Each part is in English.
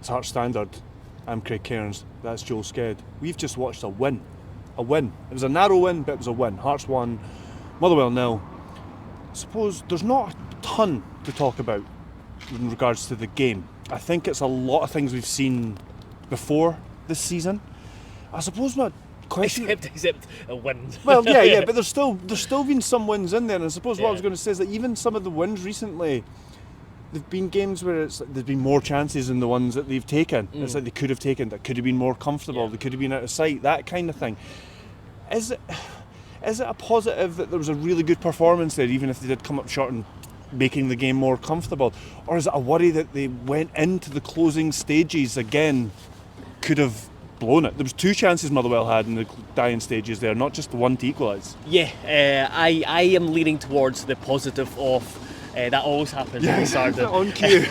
It's Hearts Standard. I'm Craig Cairns. That's Joel Sked. We've just watched a win. A win. It was a narrow win, but it was a win. Hearts won. Motherwell 0. I suppose there's not a ton to talk about in regards to the game. I think it's a lot of things we've seen before this season. I suppose not quite. Except a win. Well, yeah, but there's still been some wins in there, and I suppose what I was going to say is that even some of the wins recently, there've been games where there's been more chances than the ones that they've taken. It's like they could have taken, that could have been more comfortable, they could have been out of sight, that kind of thing. Is it a positive that there was a really good performance there, even if they did come up short and making the game more comfortable? Or is it a worry that they went into the closing stages again, could have blown it? There was 2 chances Motherwell had in the dying stages there, not just the one to equalise. Yeah, I am leaning towards the positive of that always happens at the start of on cue.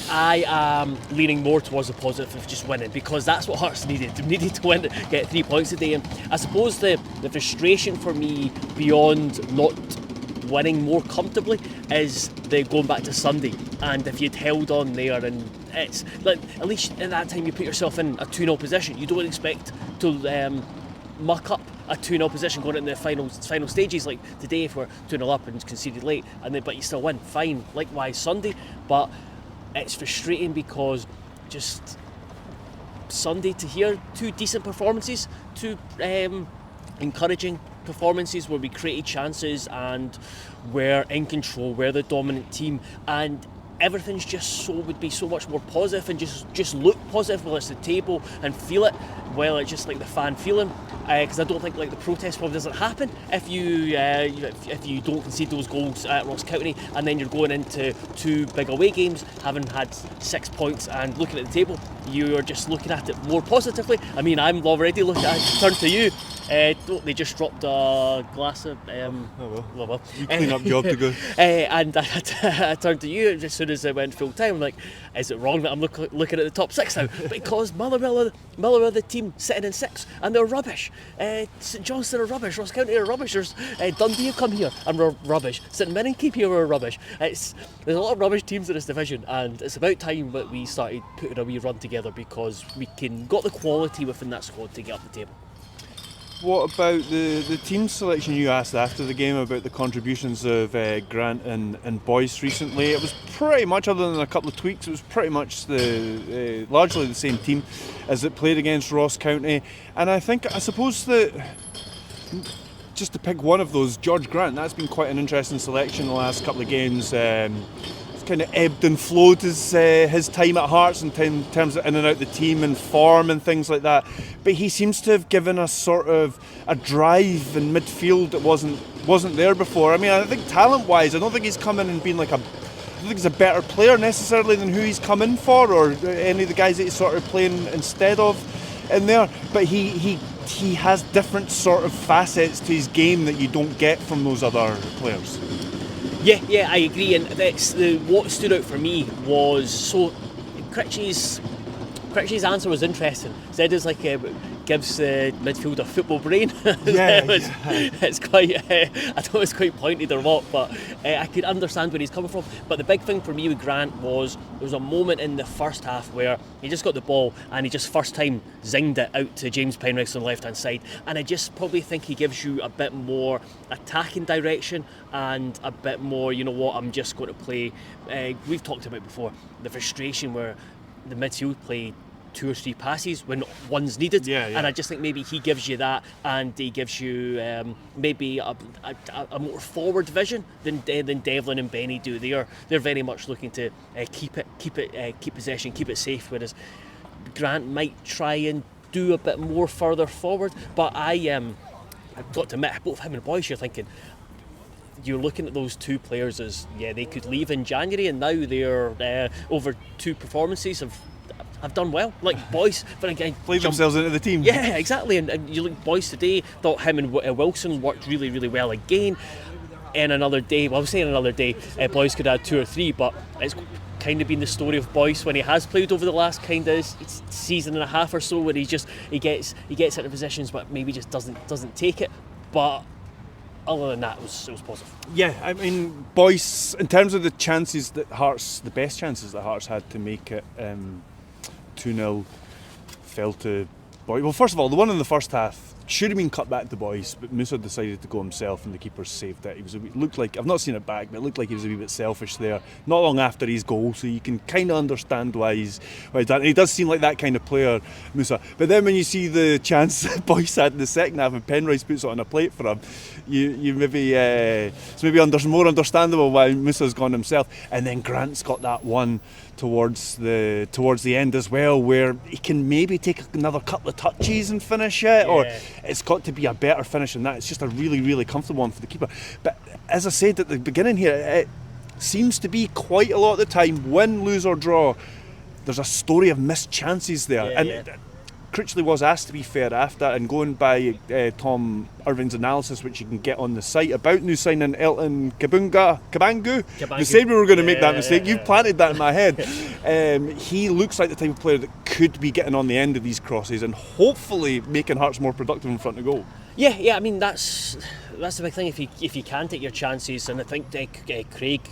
I am leaning more towards the positive of just winning, because that's what Hearts needed. They needed to win, get 3 points today. And I suppose the frustration for me beyond not winning more comfortably is the going back to Sunday. And if you'd held on there, and it's like, at least at that time you put yourself in a 2-0 position. You don't expect to muck up a 2-0 position going into the final stages like today, if we're 2-0 up and conceded late, but you still win, fine. Likewise Sunday, but it's frustrating because just Sunday to hear 2 decent performances, 2 encouraging performances where we created chances and we're in control, we're the dominant team, and everything's just would be so much more positive and just look positive, whether it's the table and feel it, well, it's just like the fan feeling, because I don't think like the protest probably doesn't happen if you don't concede those goals at Ross County, and then you're going into 2 big away games having had 6 points and looking at the table, you're just looking at it more positively. I mean, I'm already looking at it. Turn to you. They just dropped a glass of well. You clean up job to go. And I turned to you as soon as I went full time. I'm like, is it wrong that I'm looking at the top 6 now? Because Motherwell are the team sitting in 6th, and they're rubbish. St Johnstone are rubbish. Ross County are rubbish. There's Dundee have come here and we're rubbish. St Mirren keep here, we're rubbish. There's a lot of rubbish teams in this division, and it's about time that we started putting a wee run together, because we got the quality within that squad to get up the table. What about the team selection? You asked after the game about the contributions of Grant and Boyce recently. It was pretty much, other than a couple of tweaks, it was pretty much largely the same team as it played against Ross County. And I suppose that, just to pick one of those, George Grant, that's been quite an interesting selection the last couple of games. It's kind of ebbed and flowed his time at Hearts in terms of in and out the team and form and things like that. But he seems to have given us sort of a drive in midfield that wasn't there before. I mean, I think talent-wise, I don't think he's come in and been like I don't think he's a better player necessarily than who he's come in for, or any of the guys that he's sort of playing instead of in there. But he has different sort of facets to his game that you don't get from those other players. Yeah, I agree, and what stood out for me was Critchy's answer was interesting. Said it's like gives the midfielder football brain. It's quite I don't know if it's quite pointed or what, but I could understand where he's coming from. But the big thing for me with Grant was there was a moment in the first half where he just got the ball and he just first time zinged it out to James Penrice on the left hand side, and I just probably think he gives you a bit more attacking direction and a bit more, you know what, I'm just going to play. We've talked about before the frustration where the midfield play 2 or 3 passes when one's needed, and I just think maybe he gives you that, and he gives you maybe a more forward vision than Devlin and Benny do. They're very much looking to keep possession, keep it safe, whereas Grant might try and do a bit more further forward. But I've got to admit, both him and Boyce, you're thinking, you're looking at those 2 players as they could leave in January, and now they're over 2 performances have done well. Like Boyce, but again, played themselves into the team. Yeah, exactly. And you look at Boyce today, thought him and Wilson worked really, really well again. In another day, Boyce could add 2 or 3, but it's kind of been the story of Boyce when he has played over the last kind of season and a half or so, where he gets into positions but maybe just doesn't take it. But other than that, it was positive. Yeah, I mean, Boyce, in terms of the best chances that Hearts had to make it 2-0 fell to Boy. Well, first of all, the one in the first half should have been cut back to Boyce, but Musa decided to go himself and the keeper saved it. Looked like, I've not seen it back, but it looked like he was a wee bit selfish there. Not long after his goal, so you can kind of understand why he's done. And he does seem like that kind of player, Musa. But then when you see the chance that Boyce had in the second half and Penrice puts it on a plate for him, you maybe it's maybe more understandable why Musa's gone himself. And then Grant's got that one towards the end as well, where he can maybe take another couple of touches and finish it, or it's got to be a better finish than that. It's just a really, really comfortable one for the keeper. But as I said at the beginning here, it seems to be quite a lot of the time, win, lose or draw, there's a story of missed chances there. Critchley was asked, to be fair, after, and going by Tom Irving's analysis, which you can get on the site, about new signing Elton Kabangu. You said we were going to make that mistake. You planted that in my head. He looks like the type of player that could be getting on the end of these crosses and hopefully making Hearts more productive in front of goal. Yeah. I mean, that's the big thing. If you can take your chances, and I think Craig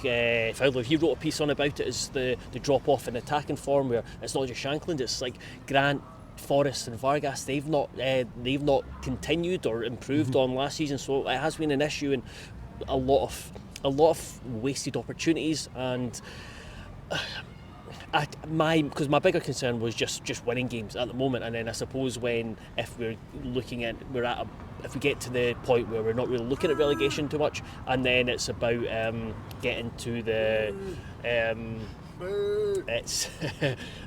Fowler, he wrote a piece on about it, is the drop off in attacking form, where it's not just Shankland, it's like Grant, Forrest and Vargas, they've not continued or improved on last season, so it has been an issue, and a lot of wasted opportunities. And my bigger concern was just winning games at the moment, and then I suppose if we get to the point where we're not really looking at relegation too much, and then it's about getting to the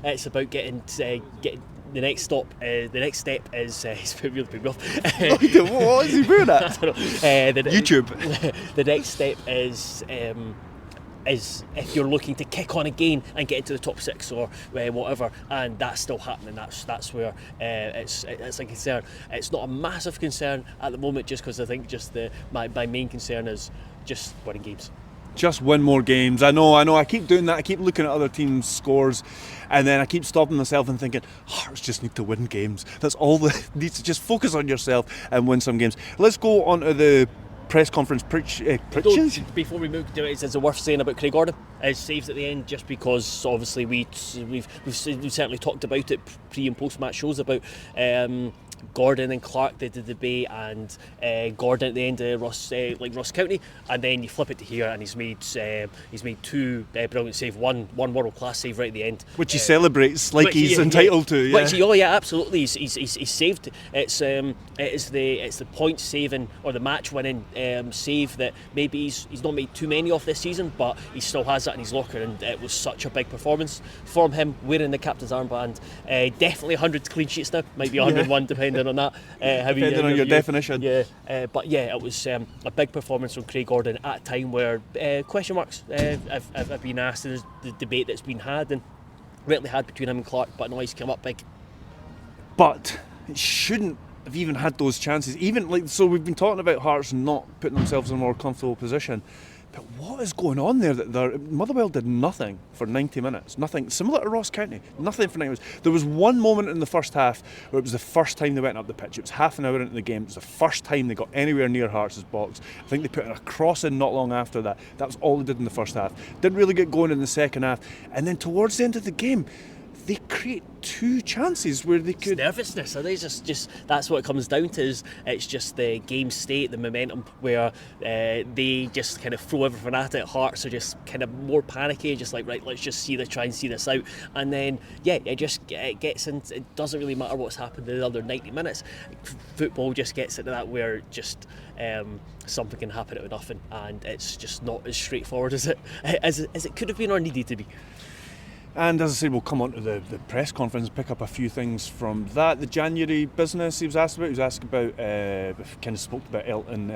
it's about getting the next step is it's really rough. What is he doing at? YouTube. The next step is if you're looking to kick on again and get into the top six or whatever, and that's still happening. That's where it's a concern. It's not a massive concern at the moment, just because I think my main concern is just winning games. Just win more games. I know. I keep doing that. I keep looking at other teams' scores, and then I keep stopping myself and thinking, Hearts just need to win games. That's all that needs to just focus on yourself and win some games. Let's go on to the press conference predictions. Before we move to it, is it worth saying about Craig Gordon? His saves at the end, just because obviously we've certainly talked about it pre and post match shows about Gordon and Clark, they did the debate, and Gordon at the end of Ross County, and then you flip it to here, and he's made two brilliant saves, one world class save right at the end, which he celebrates like he's entitled to. Yeah. Absolutely. He's saved. It's the point saving or the match winning save that maybe he's not made too many of this season, but he still has that in his locker, and it was such a big performance from him wearing the captain's armband. Definitely 100 clean sheets now, might be 101 depending on that. Depending on your definition. But it was a big performance from Craig Gordon at a time where question marks have been asked. There's the debate that's been had and rightly had between him and Clark, but no, he's come up big. But it shouldn't have even had those chances. So we've been talking about Hearts not putting themselves in a more comfortable position. But what is going on there? Motherwell did nothing for 90 minutes. Nothing. Similar to Ross County. Nothing for 90 minutes. There was one moment in the first half where it was the first time they went up the pitch. It was half an hour into the game. It was the first time they got anywhere near Hearts' box. I think they put a cross in not long after that. That was all they did in the first half. Didn't really get going in the second half. And then towards the end of the game, they create two chances where they could... It's nervousness. Are they just that's what it comes down to, is it's just the game state, the momentum, where they just kind of throw everything at it. Hearts are just kind of more panicky, just like, right, let's just try and see this out. And then, it gets into... It doesn't really matter what's happened in the other 90 minutes. Football just gets into that where just... something can happen out of nothing, and it's just not as straightforward as it could have been or needed to be. And as I said, we'll come on to the press conference and pick up a few things from that. The January business he was asked about. He was asked about, kind of spoke about Elton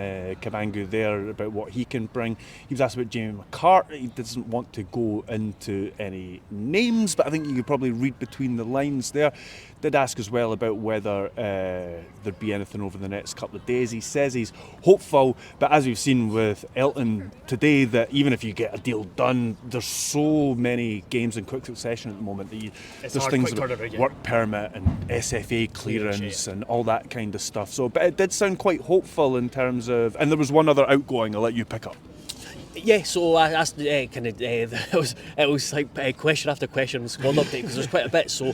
Kabangu there, about what he can bring. He was asked about Jamie McCarthy. He doesn't want to go into any names, but I think you could probably read between the lines there. Did ask as well about whether there'd be anything over the next couple of days. He says he's hopeful, but as we've seen with Elton today, that even if you get a deal done, there's so many games in quick succession at the moment that there's things like work permit and SFA clearance and all that kind of stuff. So, but it did sound quite hopeful in terms of, and there was one other outgoing I'll let you pick up. Yeah, so I asked it was like question after question on the squad update because there's quite a bit. So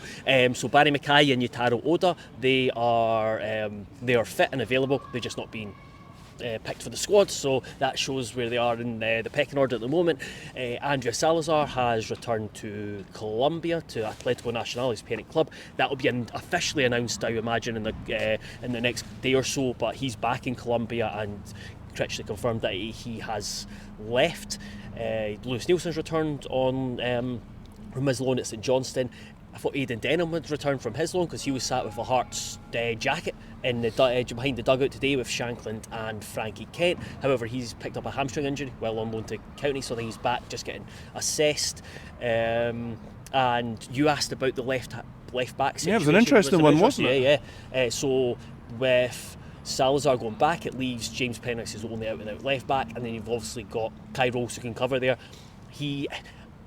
Barry Mackay and Yutaro Oda, they are fit and available. They're just not being picked for the squad, so that shows where they are in the pecking order at the moment. Andrea Salazar has returned to Colombia, to Atletico Nacional's parent club. That will be officially announced, I imagine, in the next day or so. But he's back in Colombia and actually confirmed that he has left. Lewis Nielsen's returned from his loan at St Johnstone. I thought Aidan Denham would return from his loan because he was sat with a Hearts jacket in behind the dugout today with Shankland and Frankie Kent. However, he's picked up a hamstring injury while on loan to County, so I think he's back just getting assessed. And you asked about the left back situation. Yeah, it was an interesting one, wasn't it? Yeah. So with Salazar going back, it leaves James Penix as the only out-and-out left back, and then you've obviously got Kai Rolls who can cover there.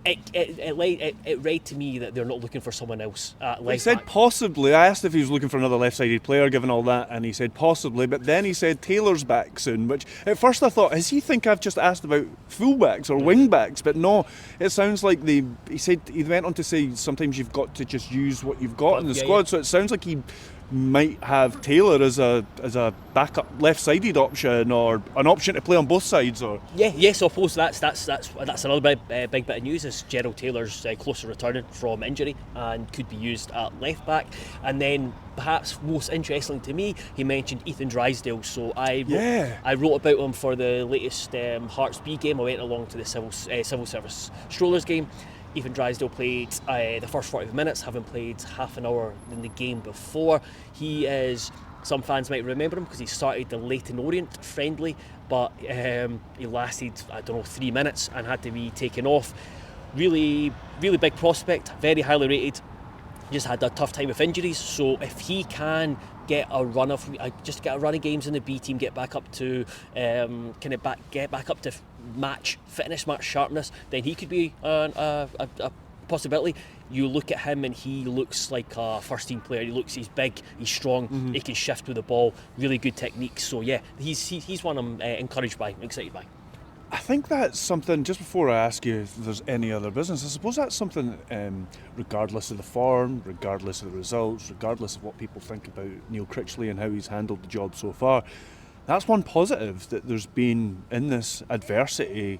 It read to me that they're not looking for someone else at left back. He said possibly. I asked if he was looking for another left-sided player, given all that, and he said possibly. But then he said Taylor's back soon, which at first I thought, does he think I've just asked about fullbacks or wing-backs? But no, it sounds like he went on to say sometimes you've got to just use what you've got in the squad. Yeah. So it sounds like he might have Taylor as a backup left-sided option, or an option to play on both sides, or So I suppose that's another big bit of news is Gerald Taylor's closer returning from injury and could be used at left back. And then perhaps most interesting to me, he mentioned Ethan Drysdale. So I wrote about him for the latest Hearts B game. I went along to the civil service strollers game. Ethan Drysdale played the first 40 minutes, having played half an hour in the game before. He is, some fans might remember him because he started the Leyton Orient friendly, but he lasted, 3 minutes and had to be taken off. Really, really big prospect, very highly rated. Just had a tough time with injuries, so if he can get a run of games in the B team, get back up to match fitness, match sharpness, then he could be a possibility. You look at him and he looks like a first team player. He's big, he's strong, he can shift with the ball, really good technique. So yeah, he's one I'm encouraged by, excited by. I think that's something, just before I ask you if there's any other business, I suppose that's something, regardless of the form, regardless of the results, regardless of what people think about Neil Critchley and how he's handled the job so far, that's one positive that there's been in this adversity.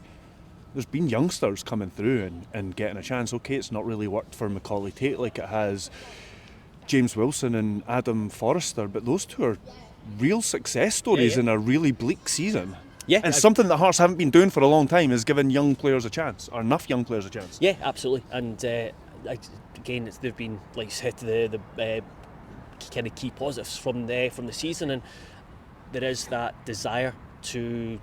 There's been youngsters coming through and getting a chance. Okay, it's not really worked for Macaulay Tate like it has James Wilson and Adam Forrester, but those two are real success stories in a really bleak season. Yeah, and something that Hearts haven't been doing for a long time is giving young players a chance, or enough young players a chance. Yeah, absolutely. And again, they've been, like I said, the kind of key positives from the season, and there is that desire from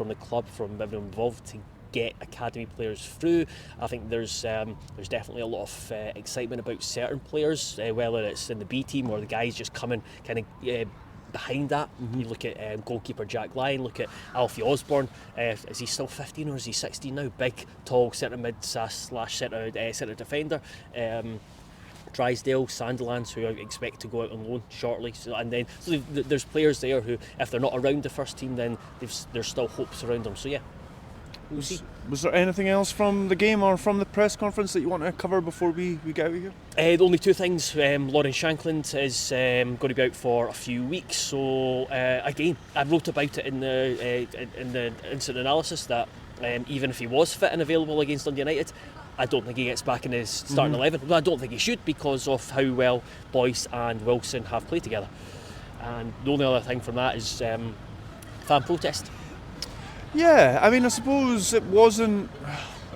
the club, from everyone involved, to get academy players through. I think there's definitely a lot of excitement about certain players, whether it's in the B team or the guys just coming kind of behind that. You look at goalkeeper Jack Lyon, look at Alfie Osborne. Is he still 15 or is he 16 now? Big, tall centre mid / centre defender. Drysdale, Sandilands, who I expect to go out on loan shortly. So there's players there who, if they're not around the first team, then there's still hopes around them. So yeah. Was there anything else from the game or from the press conference that you want to cover before we get out of here? The only two things. Lauren Shankland is going to be out for a few weeks. So again, I wrote about it in the incident analysis that even if he was fit and available against Dundee United, I don't think he gets back in his starting 11. Well, I don't think he should, because of how well Boyce and Wilson have played together. And the only other thing from that is fan protest. Yeah, I mean, I suppose it wasn't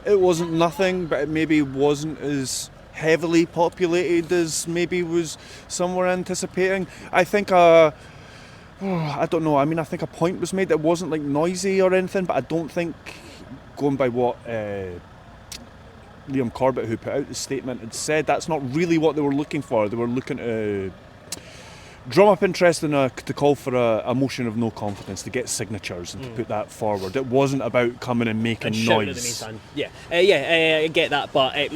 nothing, but it maybe wasn't as heavily populated as maybe was some were anticipating. I think I don't know. I mean, I think a point was made that wasn't like noisy or anything, but I don't think, going by what Liam Corbett, who put out the statement, had said, that's not really what they were looking for. They were looking to drum up interest to call for a motion of no confidence, to get signatures and to put that forward. It wasn't about coming and making noise. I get that, but I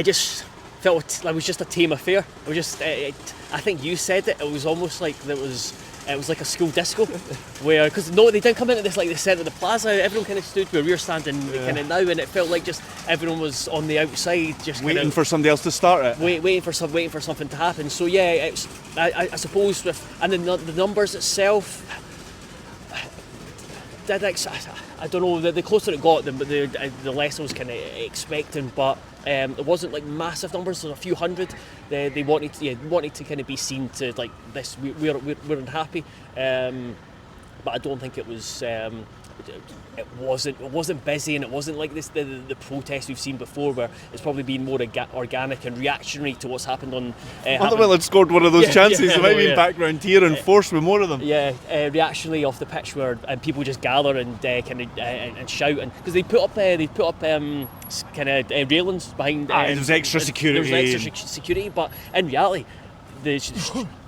just felt it was just a team affair. It was just, I think you said it. It was almost like there was it was like a school disco, where because no, they didn't come into this like the centre of the plaza. Everyone kind of stood where we were standing kind of now, and it felt like just everyone was on the outside, just waiting for somebody else to start it. Waiting for something to happen. So yeah, it's I suppose and then the numbers itself. I don't know. The closer it got, the less I was kind of expecting. But it wasn't like massive numbers. There was a few hundred. They wanted to kind of be seen to like this. We're unhappy, but I don't think it was. It wasn't busy, and it wasn't like this the protest we've seen before, where it's probably been more organic and reactionary to what's happened on. Motherwell had scored one of those chances. There might be background here and force with more of them. Yeah, reactionary off the pitch where people just gather and and shout, and because they put up kind of railings behind. There was extra security. There was extra security, but in reality, the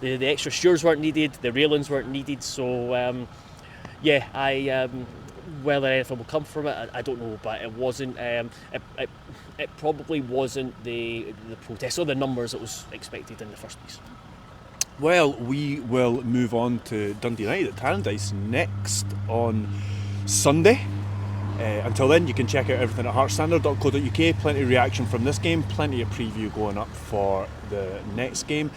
extra steers weren't needed, the railings weren't needed, so. Whether anything will come from it, I don't know, but it wasn't. It probably wasn't the protest or the numbers that was expected in the first place. Well, we will move on to Dundee United at Tynecastle next on Sunday. Until then, you can check out everything at heartstandard.co.uk. Plenty of reaction from this game, plenty of preview going up for the next game.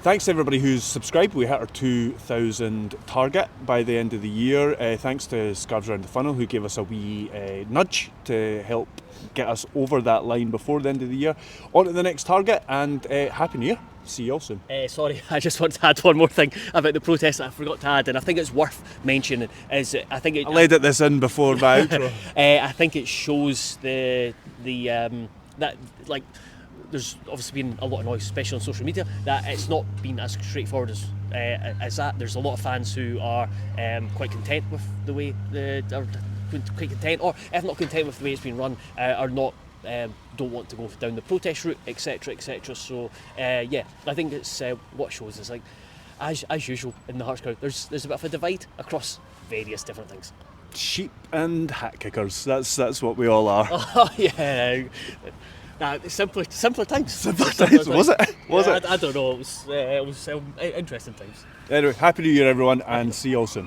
Thanks to everybody who's subscribed. We hit our 2,000 target by the end of the year. Thanks to Scarves Around the Funnel, who gave us a wee nudge to help get us over that line before the end of the year. On to the next target, and Happy New Year. See you all soon. Sorry, I just want to add one more thing about the protest that I forgot to add, and I think it's worth mentioning. I laid this in before my outro. I think it shows that like. There's obviously been a lot of noise, especially on social media, that it's not been as straightforward as that. There's a lot of fans who are quite content with the way quite content, or if not content with the way it's been run, are not don't want to go down the protest route, etc., etc. So I think it's what shows is like as usual in the Hearts crowd. There's a bit of a divide across various different things. Sheep and hat kickers. That's what we all are. Oh yeah. Simpler times. Simpler times, was it? I don't know. It was interesting times. Anyway, Happy New Year, everyone, and see you all soon.